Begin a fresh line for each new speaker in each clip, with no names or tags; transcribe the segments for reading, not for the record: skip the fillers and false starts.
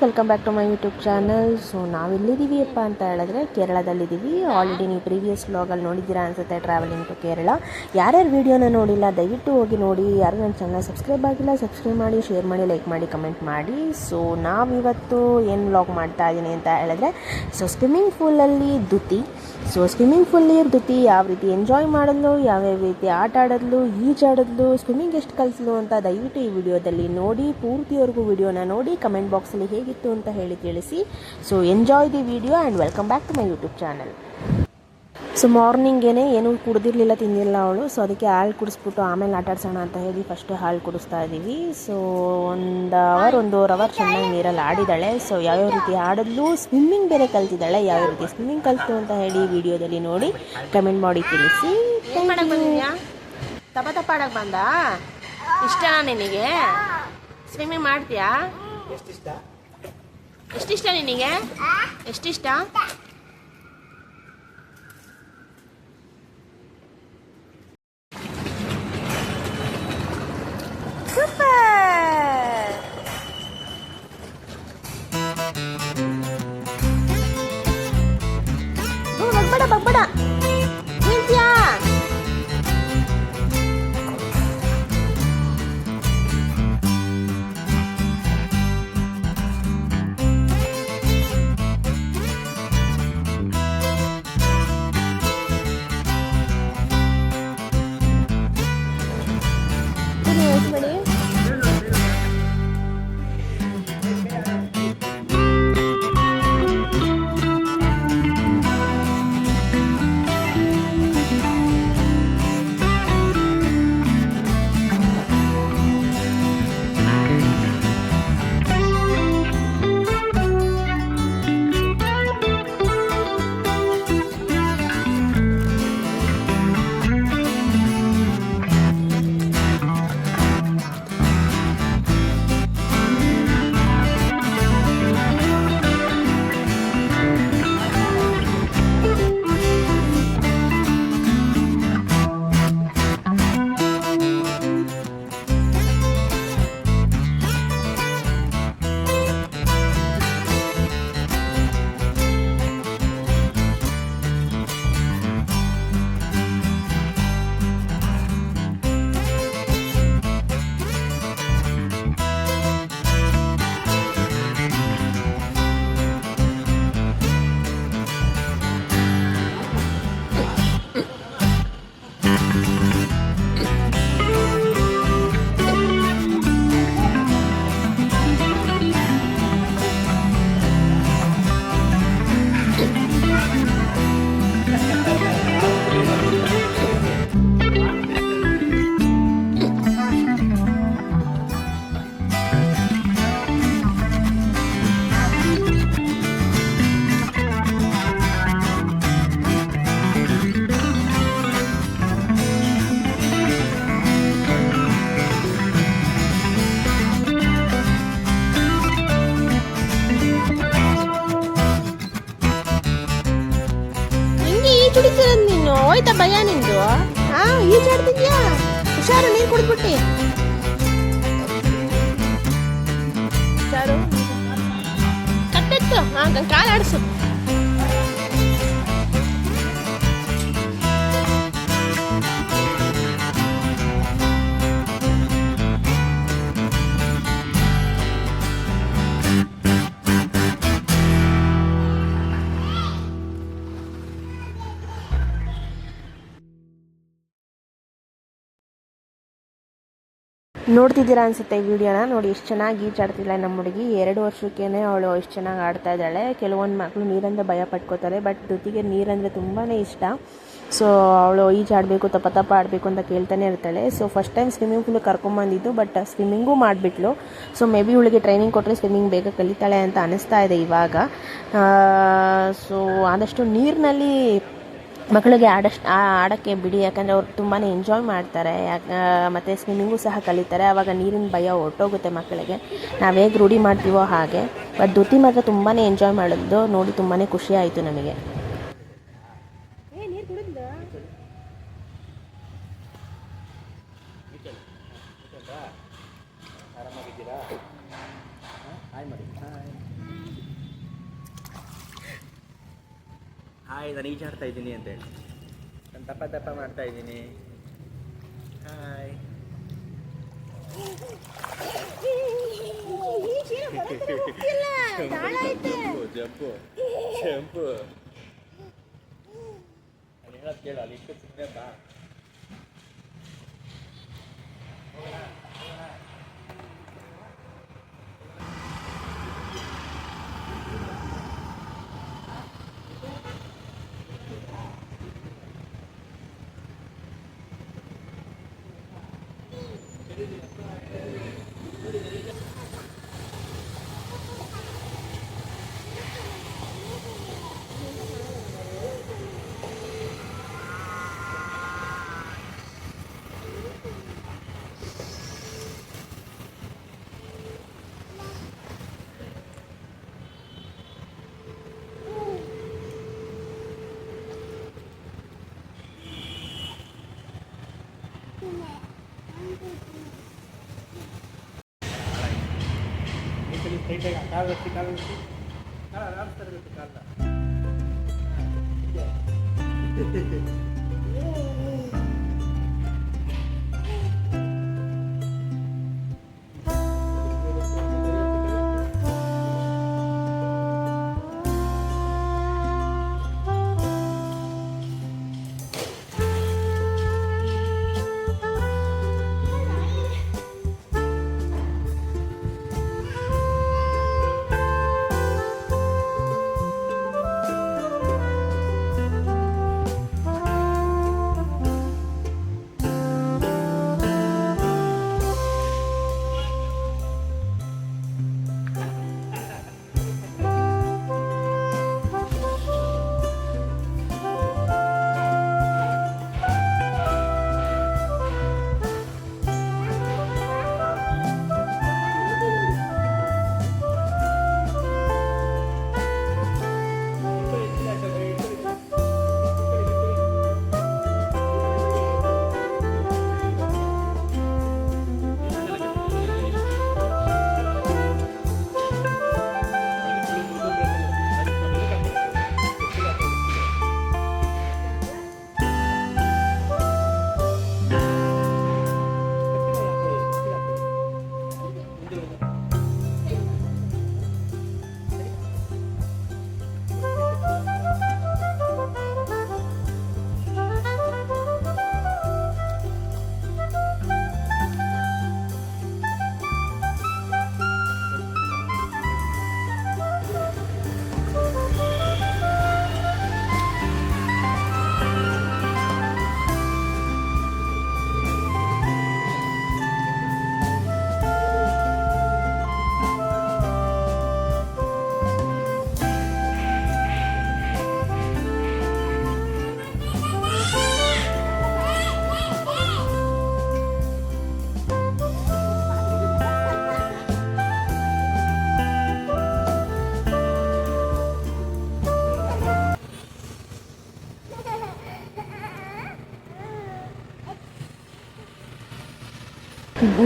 Welcome back to my YouTube channel. So ನಾವೆಲ್ಲಿದ್ದೀವಿಯಪ್ಪ ಅಂತ ಹೇಳಿದ್ರೆ ಕೇರಳದಲ್ಲಿದ್ದೀವಿ. ಆಲ್ರೆಡಿ ನೀವು ಪ್ರೀವಿಯಸ್ ವ್ಲಾಗಲ್ಲಿ ನೋಡಿದ್ದೀರಾ ಅನಿಸುತ್ತೆ, ಟ್ರಾವೆಲಿಂಗ್ ಟು ಕೇರಳ. ಯಾರ್ಯಾರು ವೀಡಿಯೋನ ನೋಡಿಲ್ಲ ದಯವಿಟ್ಟು ಹೋಗಿ ನೋಡಿ. ಯಾರು ನನ್ನ ಚಾನಲ್ ಸಬ್ಸ್ಕ್ರೈಬ್ ಆಗಿಲ್ಲ ಸಬ್ಸ್ಕ್ರೈಬ್ ಮಾಡಿ, ಶೇರ್ ಮಾಡಿ, ಲೈಕ್ ಮಾಡಿ, ಕಮೆಂಟ್ ಮಾಡಿ. ಸೊ ನಾವಿವತ್ತು ಏನು ವ್ಲಾಗ್ ಮಾಡ್ತಾ ಇದ್ದೀನಿ ಅಂತ ಹೇಳಿದ್ರೆ, ಸೊ ಸ್ವಿಮ್ಮಿಂಗ್ ಪೂಲಲ್ಲಿ ದುತಿ. ಸೊ ಸ್ವಿಮ್ಮಿಂಗ್ ಪೂಲಲ್ಲಿ ದುತಿ ಯಾವ ರೀತಿ ಎಂಜಾಯ್ ಮಾಡಿದ್ಲು, ಯಾವ್ಯಾವ ರೀತಿ ಆಟ ಆಡಿದ್ಲು, ಈಜಾಡಿದ್ಲು, ಸ್ವಿಮ್ಮಿಂಗ್ ಎಷ್ಟು ಕಲಿಸ್ಲು ಅಂತ ದಯವಿಟ್ಟು ಈ ವಿಡಿಯೋದಲ್ಲಿ ನೋಡಿ. ಪೂರ್ತಿವರೆಗೂ ವಿಡಿಯೋನ ನೋಡಿ ಕಮೆಂಟ್ ಬಾಕ್ಸಲ್ಲಿ ಹೇಗಿತ್ತು ಅಂತ ಹೇಳಿ ತಿಳಿಸಿ. So enjoy the video and welcome back to my YouTube channel. So ಮಾರ್ನಿಂಗೇನೆ ಏನೂ ಕುಡ್ದಿರಲಿಲ್ಲ, ತಿಂದಿಲ್ಲ ಅವಳು. ಸೊ ಅದಕ್ಕೆ ಹಾಲು ಕುಡಿಸ್ಬಿಟ್ಟು ಆಮೇಲೆ ಆಟ ಆಡ್ಸೋಣ ಅಂತ ಹೇಳಿ ಫಸ್ಟ್ ಹಾಲು ಕುಡಿಸ್ತಾ ಇದ್ದೀವಿ. ಸೊ 1.5 ಅವರ್ ಚೆನ್ನಾಗಿ ನೀರಲ್ಲಿ ಆಡಿದ್ದಾಳೆ. ಸೊ ಯಾವ್ಯಾವ ರೀತಿ ಆಡಿದ್ಲು, ಸ್ವಿಮ್ಮಿಂಗ್ ಬೇರೆ ಕಲ್ತಿದ್ದಾಳೆ. ಯಾವ್ಯಾವ ರೀತಿ ಸ್ವಿಮ್ಮಿಂಗ್ ಕಲಿತು ಅಂತ ಹೇಳಿ ವಿಡಿಯೋದಲ್ಲಿ ನೋಡಿ ಕಮೆಂಟ್ ಮಾಡಿ ತಿಳಿಸಿ. ಏನು ಮಾಡಕ್ಕೆ ಬಂದಿದ್ಯಾ? ತಪ್ಪ ಆಡಕ್ಕೆ ಬಂದ? ಇಷ್ಟನಾ ನಿನಗೆ? ಸ್ವಿಮ್ಮಿಂಗ್ ಮಾಡ್ತೀಯಾ? ಎಷ್ಟಿಷ್ಟ ನಿನಗೆ? ಎಷ್ಟಿಷ್ಟ? ಬಗ್ಬೇಡ ಹೇಳ್ತೀಯಾ? ಮಾಡಿ ಕುಡಿತಿರೋದು ನೀನು. ಹೋಯ್ತಾ ಭಯ ನಿಂದು? ಈಜಾಡ್ತಿದ್ಯಾ? ಹುಷಾರು, ನೀರು ಕುಡಿದ್ಬಿಟ್ಟಿ. ಹುಷಾರು, ಕಟ್ಟೆತ್ತು ಕಾಲು ಆಡಿಸು. ನೋಡ್ತಿದ್ದೀರಾ ಅನಿಸುತ್ತೆ ಈ ವಿಡಿಯೋನ. ನೋಡಿ ಎಷ್ಟು ಚೆನ್ನಾಗಿ ಈಜಾಡ್ತಿಲ್ಲ ನಮ್ಮ ಹುಡುಗಿ. 2 ವರ್ಷಕ್ಕೇ ಅವಳು ಎಷ್ಟು ಚೆನ್ನಾಗಿ ಆಡ್ತಾ ಇದ್ದಾಳೆ. ಕೆಲವೊಂದು ಮಕ್ಕಳು ನೀರಂದರೆ ಭಯ ಪಡ್ಕೋತಾರೆ, ಬಟ್ ದುತಿಗೆ ನೀರಂದರೆ ತುಂಬಾ ಇಷ್ಟ. ಸೊ ಅವಳು ಈಜಾಡಬೇಕು, ತಪ್ಪ ಆಡಬೇಕು ಅಂತ ಕೇಳ್ತಾನೆ ಇರ್ತಾಳೆ. So first time swimming pool ಕರ್ಕೊಂಬಂದಿದ್ದು, ಬಟ್ ಸ್ವಿಮ್ಮಿಂಗೂ ಮಾಡಿಬಿಟ್ಲು. ಸೊ ಮೇ ಬಿ ಇವಳಿಗೆ ಟ್ರೈನಿಂಗ್ ಕೊಟ್ಟರೆ ಸ್ವಿಮ್ಮಿಂಗ್ ಬೇಗ ಕಲಿತಾಳೆ ಅಂತ ಅನಿಸ್ತಾ ಇದೆ ಇವಾಗ. ಸೊ ಆದಷ್ಟು ನೀರಿನಲ್ಲಿ ಮಕ್ಕಳಿಗೆ ಆಡೋಕ್ಕೆ ಬಿಡಿ, ಯಾಕಂದರೆ ಅವ್ರು ತುಂಬಾ ಎಂಜಾಯ್ ಮಾಡ್ತಾರೆ. ಮತ್ತು ಸ್ವಿಮ್ಮಿಂಗು ಸಹ ಕಲಿತಾರೆ. ಆವಾಗ ನೀರಿನ ಭಯ ಹೊರಟೋಗುತ್ತೆ ಮಕ್ಕಳಿಗೆ. ನಾವು ಹೇಗೆ ರೂಢಿ ಮಾಡ್ತೀವೋ ಹಾಗೆ. ಬಟ್ ದುತಿ ಮಾತ್ರ ತುಂಬಾ ಎಂಜಾಯ್ ಮಾಡೋದು ನೋಡಿ ತುಂಬಾ ಖುಷಿ ಆಯಿತು ನಮಗೆ.
ಆರಾಮಾಗಿದ್ದೀರಾ? ಹಾಯ್ ಮಾಡಿ. ಹಾಯ್. ಹಾಯ್ ನಾನು ಈಜಾಡ್ತಾ ಇದ್ದೀನಿ ಅಂತೇಳಿ, ನಾನು ದಪ್ಪ ದಪ್ಪ ಮಾಡ್ತಾ ಇದ್ದೀನಿ. ಹಾಯ್ ಜಂಪು ಜಂಪು ನಾನು ಹೇಳೋದು ಕೇಳು, ಅಲ್ಲಿ ಇಷ್ಟು ಸುಮ್ಮನೆ ಬಾ. ಸ್ಟ್ರೈಟಾಗಿ ಕಾಲು ಆರಾಮ್ಸ್ತಾ ಇರಬೇಕು ಕಾಲ.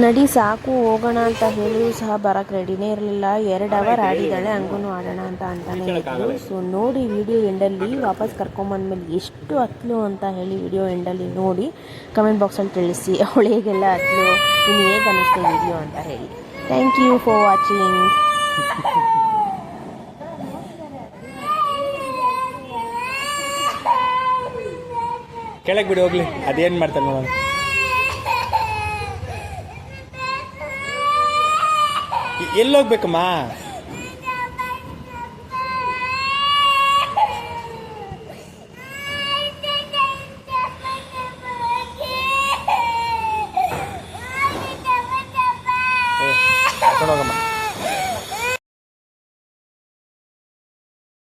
ನಡಿ ಸಾಕು ಹೋಗೋಣ ಅಂತ ಹೇಳಿಯೂ ಸಹ ಬರೋಕ್ಕೆ ರೆಡಿನೇ ಇರಲಿಲ್ಲ. 2 ಅವರ್ ಆಡಿದ್ದಾಳೆ, ಹಂಗೂ ಆಡೋಣ ಅಂತಾನೆ ಇದ್ಲು. ಸೊ ನೋಡಿ ವಿಡಿಯೋ ಎಂಡಲ್ಲಿ ವಾಪಸ್ ಕರ್ಕೊಂಬಂದ್ಮೇಲೆ ಎಷ್ಟು ಹತ್ಲು ಅಂತ ಹೇಳಿ ವಿಡಿಯೋ ಎಂಡಲ್ಲಿ ನೋಡಿ ಕಮೆಂಟ್ ಬಾಕ್ಸಲ್ಲಿ ತಿಳಿಸಿ ಅವಳು ಹೇಗೆಲ್ಲ ಹತ್ಲು, ಇನ್ನು ಹೇಗೆ ಅನ್ನಿಸ್ತು ವಿಡಿಯೋ ಅಂತ ಹೇಳಿ. Thank you for watching.
ಕೆಳಗೆ ಬಿಡಿ ಹೋಗ್ಲಿ, ಅದೇನು ಮಾಡ್ತಾನೆ ನೋಡೋಣ. ಎಲ್ಲೋಗ್ಬೇಕಮ್ಮ?